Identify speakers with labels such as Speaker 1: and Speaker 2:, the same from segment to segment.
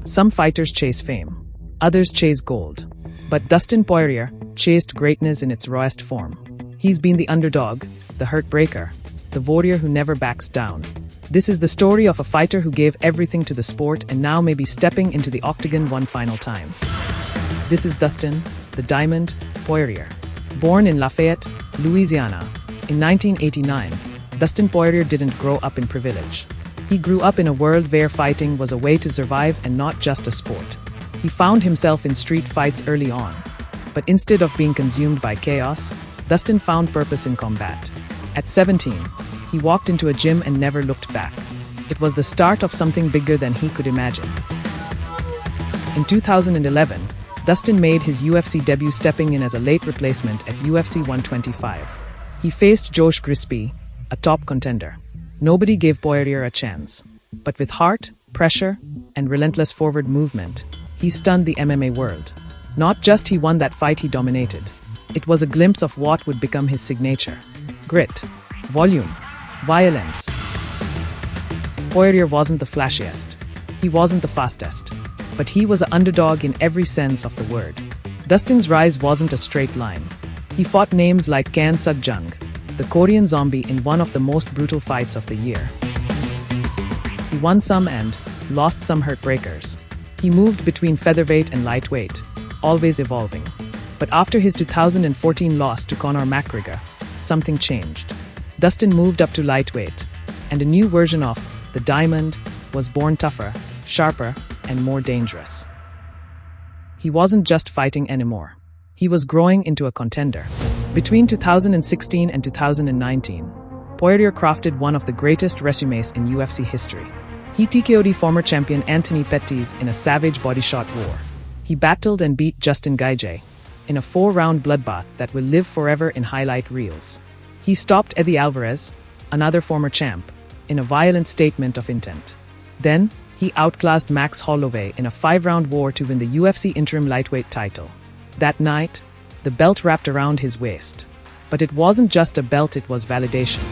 Speaker 1: Some fighters chase fame. Others chase gold. But Dustin Poirier chased greatness in its rawest form. He's been the underdog, the heartbreaker, the warrior who never backs down. This is the story of a fighter who gave everything to the sport and now may be stepping into the octagon one final time. This is Dustin, the Diamond, Poirier. Born in Lafayette, Louisiana, in 1989, Dustin Poirier didn't grow up in privilege. He grew up in a world where fighting was a way to survive and not just a sport. He found himself in street fights early on. But instead of being consumed by chaos, Dustin found purpose in combat. At 17, he walked into a gym and never looked back. It was the start of something bigger than he could imagine. In 2011, Dustin made his UFC debut stepping in as a late replacement at UFC 125. He faced Josh Grispi, a top contender. Nobody gave Poirier a chance. But with heart, pressure, and relentless forward movement, he stunned the MMA world. Not just he won that fight, he dominated. It was a glimpse of what would become his signature. Grit, volume, violence. Poirier wasn't the flashiest. He wasn't the fastest. But he was an underdog in every sense of the word. Dustin's rise wasn't a straight line. He fought names like Kang Suk-jung, the Korean zombie, in one of the most brutal fights of the year. He won some and lost some heartbreakers. He moved between featherweight and lightweight, always evolving. But after his 2014 loss to Conor McGregor, something changed. Dustin moved up to lightweight, and a new version of the Diamond was born, tougher, sharper, and more dangerous. He wasn't just fighting anymore. He was growing into a contender. Between 2016 and 2019, Poirier crafted one of the greatest resumes in UFC history. He TKO'd former champion Anthony Pettis in a savage body shot war. He battled and beat Justin Gaethje in a 4-round bloodbath that will live forever in highlight reels. He stopped Eddie Alvarez, another former champ, in a violent statement of intent. Then, he outclassed Max Holloway in a 5-round war to win the UFC interim lightweight title. That night, the belt wrapped around his waist. But it wasn't just a belt, it was validation.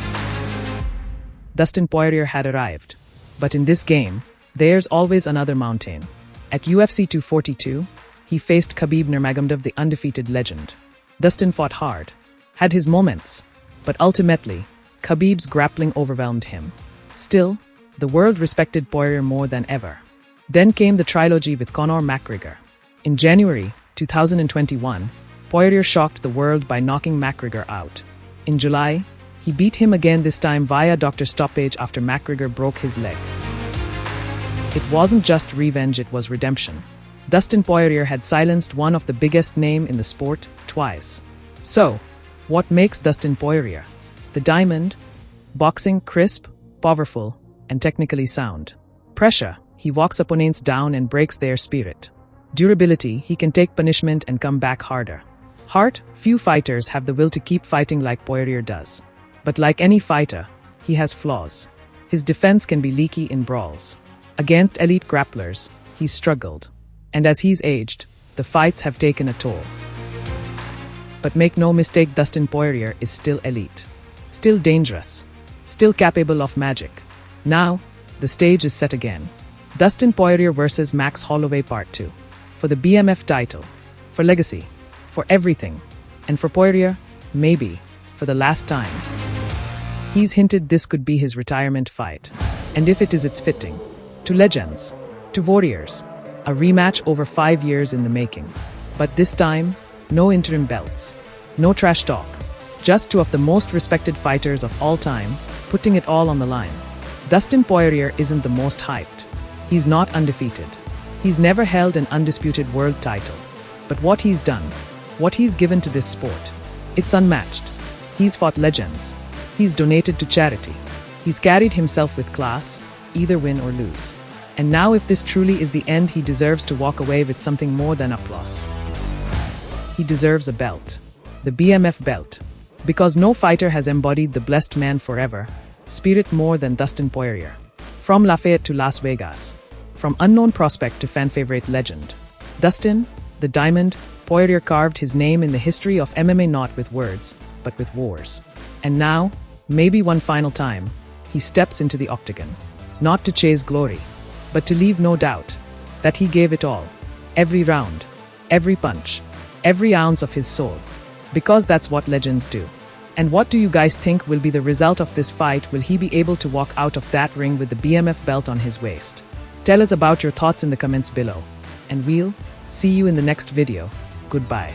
Speaker 1: Dustin Poirier had arrived. But in this game, there's always another mountain. At UFC 242, he faced Khabib Nurmagomedov, the undefeated legend. Dustin fought hard, had his moments, but ultimately, Khabib's grappling overwhelmed him. Still, the world respected Poirier more than ever. Then came the trilogy with Conor McGregor. In January 2021, Poirier shocked the world by knocking McGregor out. In July, he beat him again, this time via doctor stoppage after McGregor broke his leg. It wasn't just revenge, it was redemption. Dustin Poirier had silenced one of the biggest names in the sport twice. So, what makes Dustin Poirier the Diamond? Boxing: crisp, powerful, and technically sound. Pressure: he walks opponents down and breaks their spirit. Durability: he can take punishment and come back harder. Heart: few fighters have the will to keep fighting like Poirier does. But like any fighter, he has flaws. His defense can be leaky in brawls. Against elite grapplers, he's struggled. And as he's aged, the fights have taken a toll. But make no mistake, Dustin Poirier is still elite. Still dangerous. Still capable of magic. Now, the stage is set again. Dustin Poirier versus Max Holloway Part 2. For the BMF title. For legacy. For everything. And for Poirier, maybe, for the last time. He's hinted this could be his retirement fight. And if it is, it's fitting. To legends. To warriors. A rematch over 5 years in the making. But this time, no interim belts. No trash talk. Just two of the most respected fighters of all time, putting it all on the line. Dustin Poirier isn't the most hyped. He's not undefeated. He's never held an undisputed world title. But what he's done, what he's given to this sport, it's unmatched. He's fought legends. He's donated to charity. He's carried himself with class, either win or lose. And now, if this truly is the end, he deserves to walk away with something more than applause. He deserves a belt. The BMF Belt. Because no fighter has embodied the blessed man forever spirit more than Dustin Poirier. From Lafayette to Las Vegas. From unknown prospect to fan-favorite legend. Dustin, the Diamond, Poirier carved his name in the history of MMA, not with words, but with wars. And now, maybe one final time, he steps into the octagon. Not to chase glory, but to leave no doubt. that he gave it all. Every round, every punch, every ounce of his soul. Because that's what legends do. And what do you guys think will be the result of this fight? Will he be able to walk out of that ring with the BMF belt on his waist? Tell us about your thoughts in the comments below. And we'll see you in the next video. Goodbye.